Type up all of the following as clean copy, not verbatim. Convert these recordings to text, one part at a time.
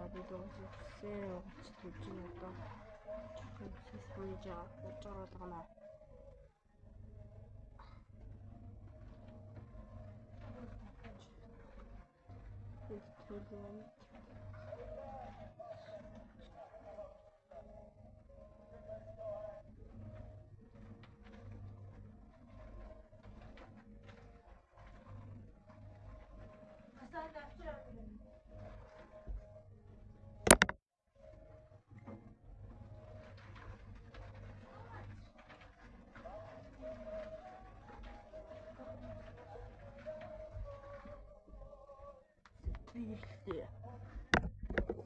나비도 쎄요 같이 돌진했다. 세상이자 어쩌라다나.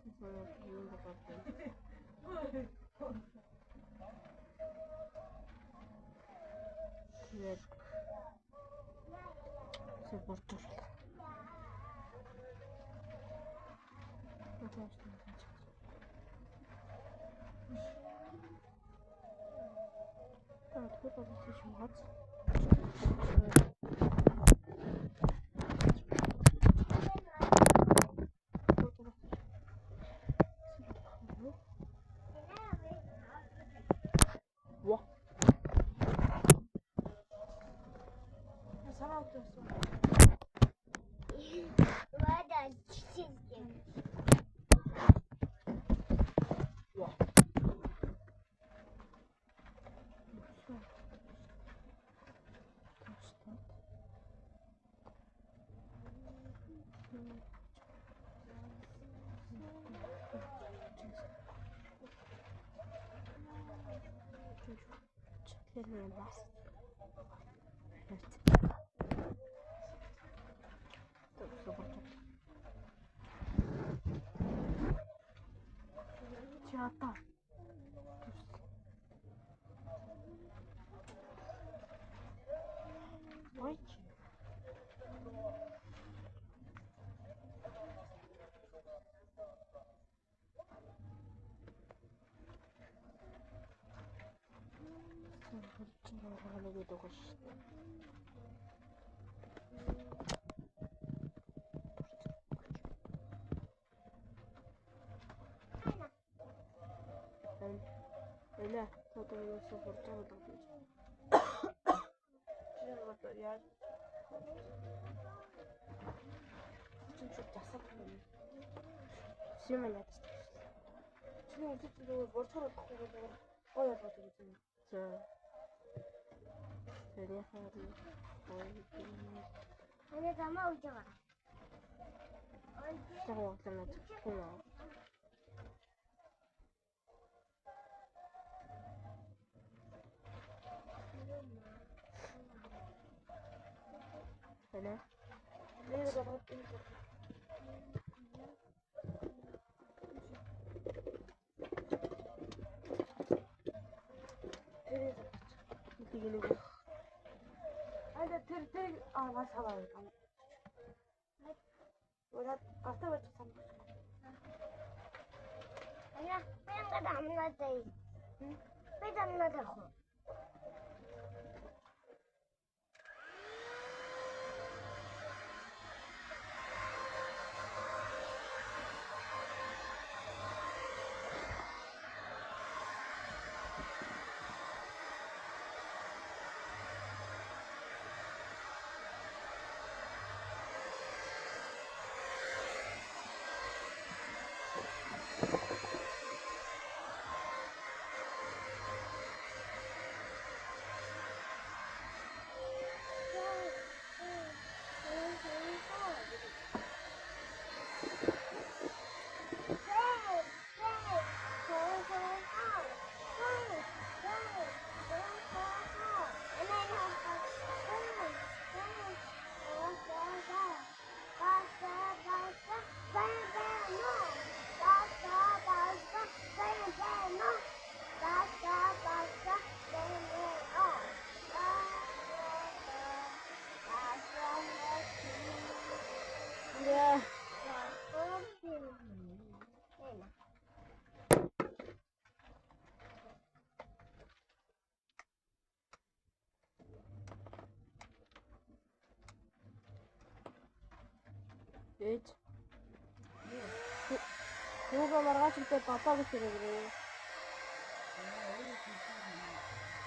세상에 죽는 것 같아. 왜? 제발 좀. Darüber ist die schwarz. 와. 사람 없었어. 맞아, 치즈게. 와. Чекерный бас. Театр. Ой. 하늘이 되고 싶다. Öyle, zaten yoksa fırçalı da yapacağım. Şuraya bak ya. çok 야삭하네. 지금은 약했어. 지금 어쨌든 머리털을 깎고 가서 야 맞아 지금. 저 베네하리 아니, 담아 오지 마. 잠깐만 듣구나. 베네? 내가 봤으니까. 이거 아니 들 맞아 나 아까 쳤어. 아니야, 그냥 안 나대. 응? 왜 안 나다고? 네. Eight. 그거 말아가실 때 바빠고 쓰래 그래.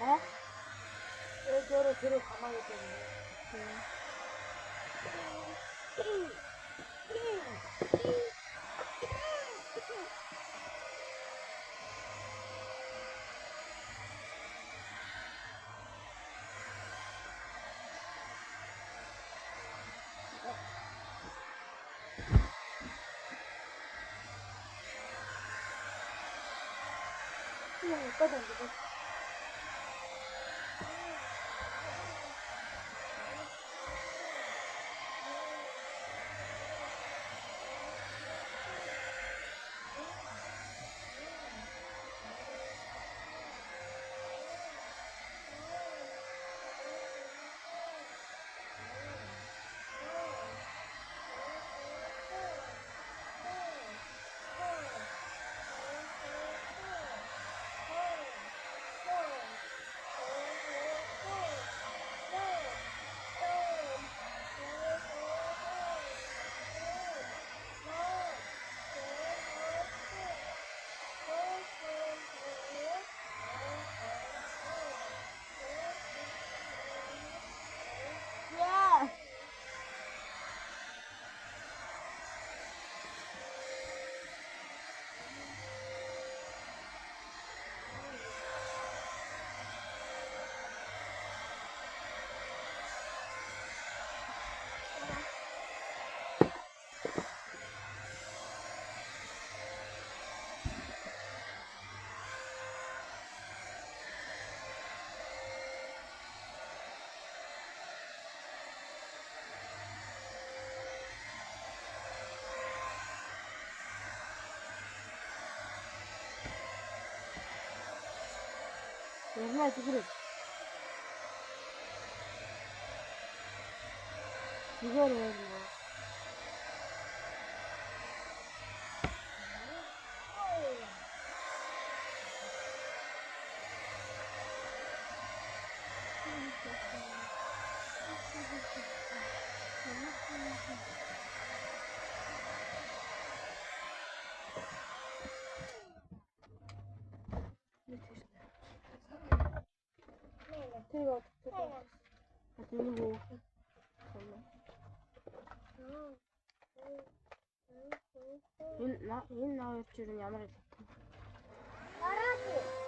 에? 저를 들어 가만히 있거든요. 그냥 여기까지 안 되고. 야! 얼마나 그래? 이거를 뭐. 제가 누구? 나 할 줄은 야말했어. 말하지.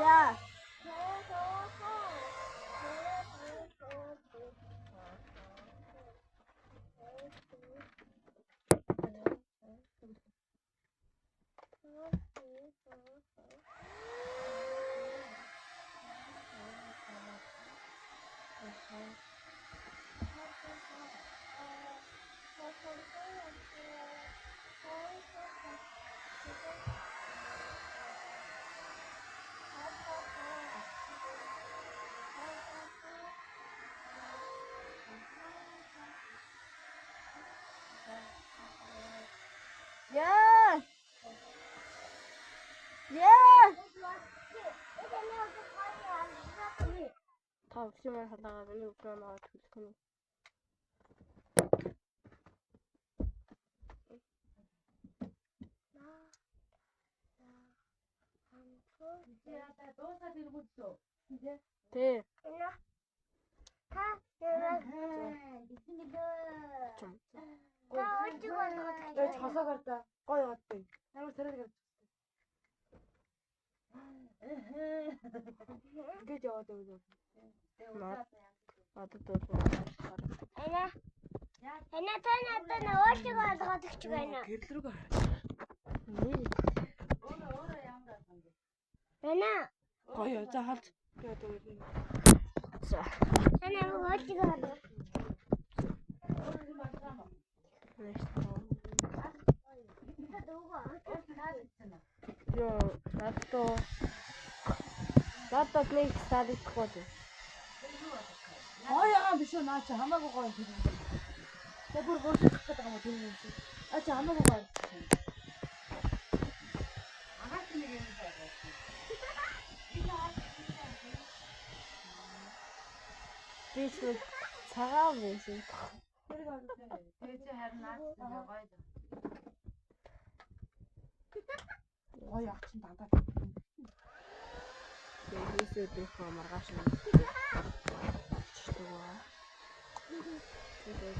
야! 야! 야! 다 없이만 하다가 맨날 없이만 나와 죽겠네. 돼. 좀. 내 자서 갔다 꺼내 왔대. 나를 데려다 그죠, 그죠. 나도 또 좀. 길 들어가. 거의 자 할. 자, Ana, eu gosto de 넥스트. Надад нэг санагдахгүй дээ. Гоё аа биш үү наа чи хамаагүй гоё юм. Тэгээ бүр гоочих гэдэг юм уу тийм юм. А чи хамаагүй гоё. Агаас нэг юм байна. Би ч цагаан байсан. Тэр гоё дээ. Тэгээ чи харин наад гоё гоё. Гоё ах чинь дандаа. Тэгээсээ дэх маргааш нь. Чтгаа. Тэгээд